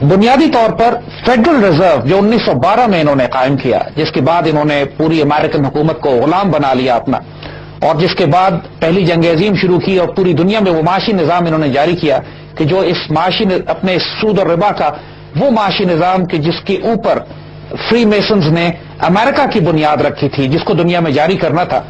بنیادی طور پر federal reserve جو 1912 میں انہوں نے قائم کیا، جس کے بعد انہوں نے پوری امریکن حکومت کو غلام بنا لیا اپنا، اور جس کے بعد پہلی جنگ عظیم شروع کی اور پوری دنیا میں وہ معاشی نظام انہوں نے جاری کیا کہ جو اس معاشی اپنے سود اور ربا کا وہ معاشی نظام کہ جس کے اوپر فری میسنز نے امریکہ کی بنیاد رکھی تھی، جس کو دنیا میں جاری کرنا تھا،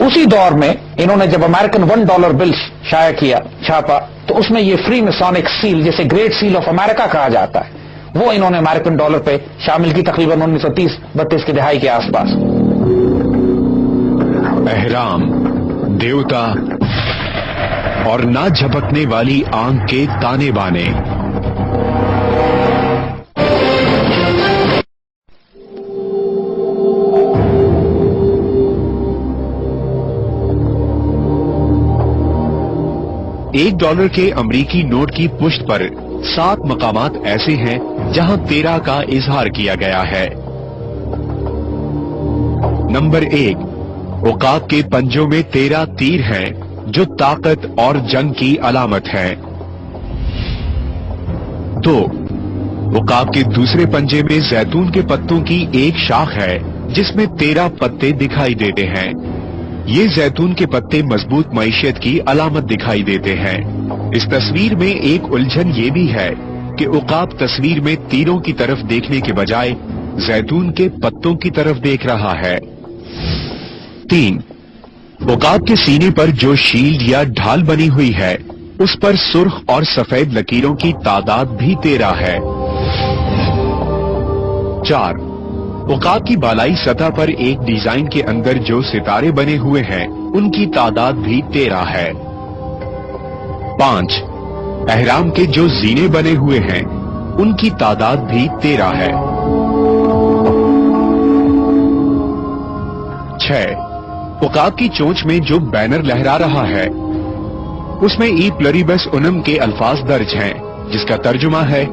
اسی دور میں انہوں نے جب امریکن $1 بل شائع کیا، چھاپا، تو اس میں یہ فری میسونک سیل، جسے گریٹ سیل آف امریکہ کہا جاتا ہے، وہ انہوں نے امریکن ڈالر پہ شامل کی تقریباً 1930-32 کی دہائی کے آس پاس۔ احرام، دیوتا اور نہ جھپکنے والی آنکھ کے تانے بانے، $1 کے امریکی نوٹ کی پشت پر 7 مقامات ایسے ہیں جہاں 13 کا اظہار کیا گیا ہے۔ نمبر 1، عقاب کے پنجوں میں 13 تیر ہیں جو طاقت اور جنگ کی علامت ہے۔ 2، عقاب کے دوسرے پنجے میں زیتون کے پتوں کی ایک شاخ ہے جس میں 13 پتے دکھائی دیتے ہیں۔ یہ زیتون کے پتے مضبوط معیشت کی علامت دکھائی دیتے ہیں۔ اس تصویر میں ایک الجھن یہ بھی ہے کہ عقاب تصویر میں تیروں کی طرف دیکھنے کے بجائے زیتون کے پتوں کی طرف دیکھ رہا ہے۔ 3، عقاب کے سینے پر جو شیلڈ یا ڈھال بنی ہوئی ہے اس پر سرخ اور سفید لکیروں کی تعداد بھی 13 ہے۔ 4، عقاب کی بالائی سطح پر ایک ڈیزائن کے اندر جو ستارے بنے ہوئے ہیں ان کی تعداد بھی 13 ہے۔ 5، احرام کے جو زینے بنے ہوئے ہیں ان کی تعداد بھی 13 ہے۔ 6، عقاب کی چونچ میں جو بینر لہرا رہا ہے اس میں ای پلریبس انم کے الفاظ درج ہیں جس کا ترجمہ ہے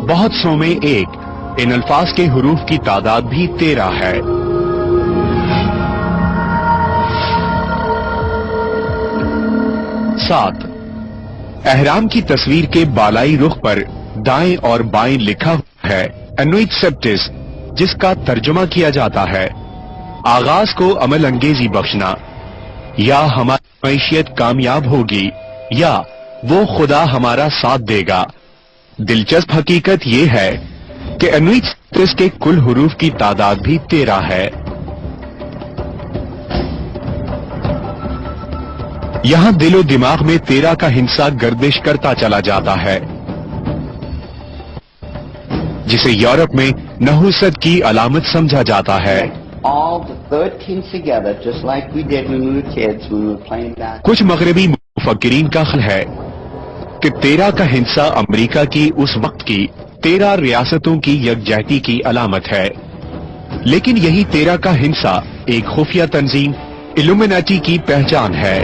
بہت سو میں ایک۔ ان الفاظ کے حروف کی تعداد بھی 13 ہے۔ 7، احرام کی تصویر کے بالائی رخ پر دائیں اور بائیں لکھا ہوا ہے انویٹ سپٹس، جس کا ترجمہ کیا جاتا ہے آغاز کو عمل انگیزی بخشنا، یا ہماری معیشت کامیاب ہوگی، یا وہ خدا ہمارا ساتھ دے گا۔ دلچسپ حقیقت یہ ہے کہ انویٹ سپٹس کے کل حروف کی تعداد بھی 13 ہے۔ یہاں دل و دماغ میں 13 کا ہنسا گردش کرتا چلا جاتا ہے، جسے یورپ میں نحوست کی علامت سمجھا جاتا ہے۔ کچھ مغربی مفکرین کا خیال ہے کہ 13 کا ہنسا امریکہ کی اس وقت کی 13 ریاستوں کی یکجہتی کی علامت ہے، لیکن یہی 13 کا ہنسا ایک خفیہ تنظیم الومناٹی کی پہچان ہے۔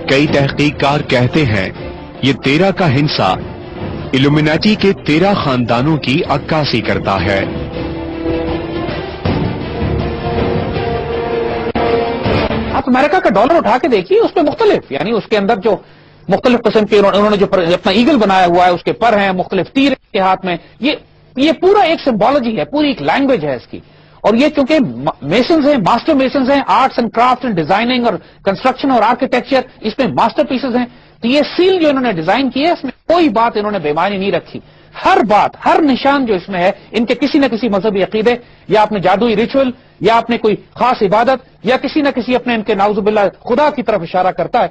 کئی تحقیق کار کہتے ہیں یہ 13 کا ہنسا الومناٹی کے 13 خاندانوں کی عکاسی کرتا ہے۔ آپ امریکہ کا ڈالر اٹھا کے دیکھیے، اس پہ مختلف، یعنی اس کے اندر جو مختلف قسم کے انہوں نے جو اپنا ایگل بنایا ہوا ہے، اس کے پر ہیں، مختلف تیر کے ہاتھ میں، یہ پورا ایک سمبالوجی ہے، پوری ایک لینگویج ہے اس کی۔ اور یہ چونکہ میسنز ہیں، ماسٹر میسنز ہیں، arts and craft and designing اور کنسٹرکشن اور آرکیٹیکچر، اس میں ماسٹر پیسز ہیں، تو یہ سیل جو انہوں نے ڈیزائن کی ہے اس میں کوئی بات انہوں نے بے معنی نہیں رکھی۔ ہر بات، ہر نشان جو اس میں ہے ان کے کسی نہ کسی مذہبی عقیدے یا اپنے جادوئی ریچول یا اپنے کوئی خاص عبادت یا کسی نہ کسی اپنے ان کے نعوذ باللہ خدا کی طرف اشارہ کرتا ہے۔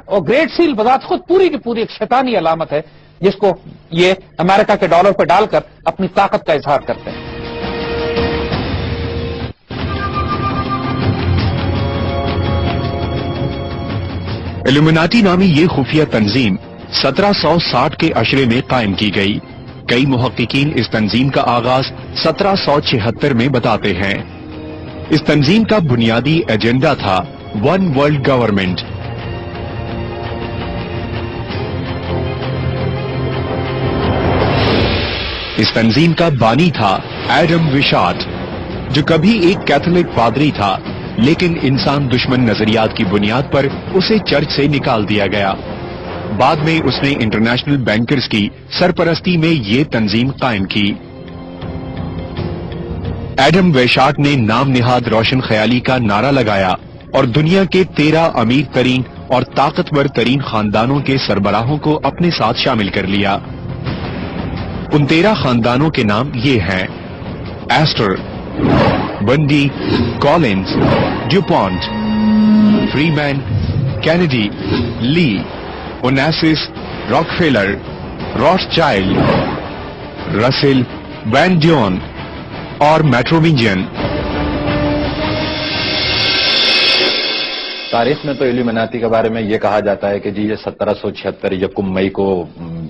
اور گریٹ سیل بذات خود پوری کی پوری ایک شیطانی علامت ہے جس کو یہ امریکہ کے ڈالر پہ ڈال کر اپنی طاقت کا اظہار کرتے ہیں۔ الومناٹی نامی یہ خفیہ تنظیم 1760 کے عشرے میں قائم کی گئی۔ کئی محققین اس تنظیم کا آغاز 1776 میں بتاتے ہیں۔ اس تنظیم کا بنیادی ایجنڈا تھا ون ورلڈ گورنمنٹ۔ اس تنظیم کا بانی تھا ایڈم وشارٹ، جو کبھی ایک کیتھولک پادری تھا لیکن انسان دشمن نظریات کی بنیاد پر اسے چرچ سے نکال دیا گیا۔ بعد میں اس نے انٹرنیشنل بینکرز کی سرپرستی میں یہ تنظیم قائم کی۔ ایڈم ویشاک نے نام نہاد روشن خیالی کا نعرہ لگایا اور دنیا کے 13 امیر ترین اور طاقتور ترین خاندانوں کے سربراہوں کو اپنے ساتھ شامل کر لیا۔ ان 13 خاندانوں کے نام یہ ہیں: ایسٹر، بنڈی، کالنز، ڈیوپونٹ، فریمین، کینیڈی، لی، اونیسس، راکفیلر، راس چائلڈ، رسل، وین ڈیون اور میٹروونجن۔ تاریخ میں تو ایلومیناتی کے بارے میں یہ کہا جاتا ہے کہ جی یہ 1776 یکم مئی کو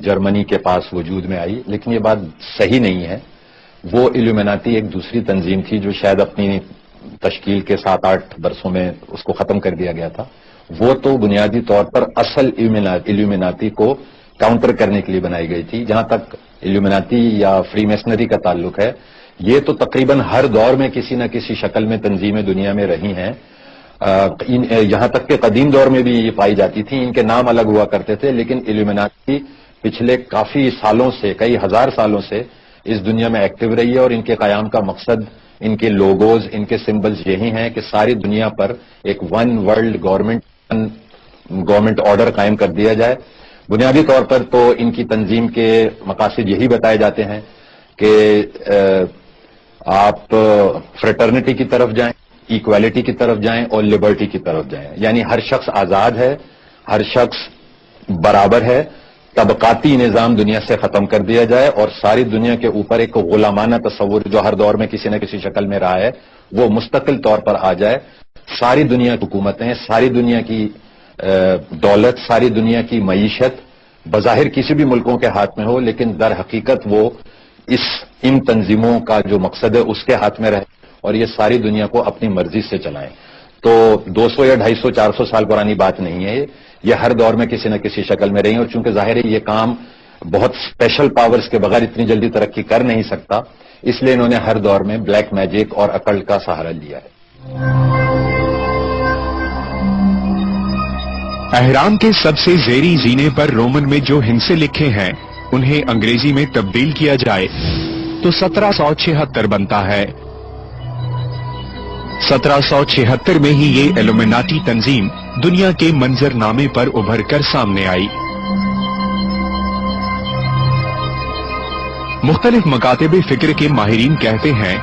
جرمنی کے پاس وجود میں آئی، لیکن یہ بات صحیح نہیں ہے۔ وہ ایلومیناتی ایک دوسری تنظیم تھی جو شاید اپنی تشکیل کے 7-8 برسوں میں اس کو ختم کر دیا گیا تھا۔ وہ تو بنیادی طور پر اصل ایلومیناتی کو کاؤنٹر کرنے کے لیے بنائی گئی تھی۔ جہاں تک ایلومیناتی یا فری میسنری کا تعلق ہے، یہ تو تقریباً ہر دور میں کسی نہ کسی شکل میں تنظیمیں دنیا میں رہی ہیں۔ یہاں تک کہ قدیم دور میں بھی یہ پائی جاتی تھی، ان کے نام الگ ہوا کرتے تھے، لیکن ایلومیناتی پچھلے کافی سالوں سے، کئی ہزار سالوں سے اس دنیا میں ایکٹیو رہی ہے، اور ان کے قیام کا مقصد، ان کے لوگوز، ان کے سمبلز یہی ہیں کہ ساری دنیا پر ایک ون ورلڈ گورنمنٹ آرڈر قائم کر دیا جائے۔ بنیادی طور پر تو ان کی تنظیم کے مقاصد یہی بتائے جاتے ہیں کہ آپ فریٹرنٹی کی طرف جائیں، ایکویلٹی کی طرف جائیں اور لبرٹی کی طرف جائیں، یعنی ہر شخص آزاد ہے، ہر شخص برابر ہے، طبقاتی نظام دنیا سے ختم کر دیا جائے اور ساری دنیا کے اوپر ایک غلامانہ تصور جو ہر دور میں کسی نہ کسی شکل میں رہا ہے وہ مستقل طور پر آ جائے۔ ساری دنیا کی حکومتیں، ساری دنیا کی دولت، ساری دنیا کی معیشت بظاہر کسی بھی ملکوں کے ہاتھ میں ہو، لیکن در حقیقت وہ ان تنظیموں کا جو مقصد ہے اس کے ہاتھ میں رہے اور یہ ساری دنیا کو اپنی مرضی سے چلائیں۔ تو 200 یا 250 400 سال پرانی بات نہیں ہے، یہ ہر دور میں کسی نہ کسی شکل میں رہی، اور چونکہ ظاہر ہے یہ کام بہت اسپیشل پاورز کے بغیر اتنی جلدی ترقی کر نہیں سکتا، اس لیے انہوں نے ہر دور میں بلیک میجک اور اکلٹ کا سہارا لیا ہے۔ اہرام کے سب سے زیریں زینے پر رومن میں جو ہندسے لکھے ہیں انہیں انگریزی میں تبدیل کیا جائے تو 1776 بنتا ہے۔ 1776 میں ہی یہ ایلومیناٹی تنظیم دنیا کے منظر نامے پر ابھر کر سامنے آئی۔ مختلف مکاتب فکر کے ماہرین کہتے ہیں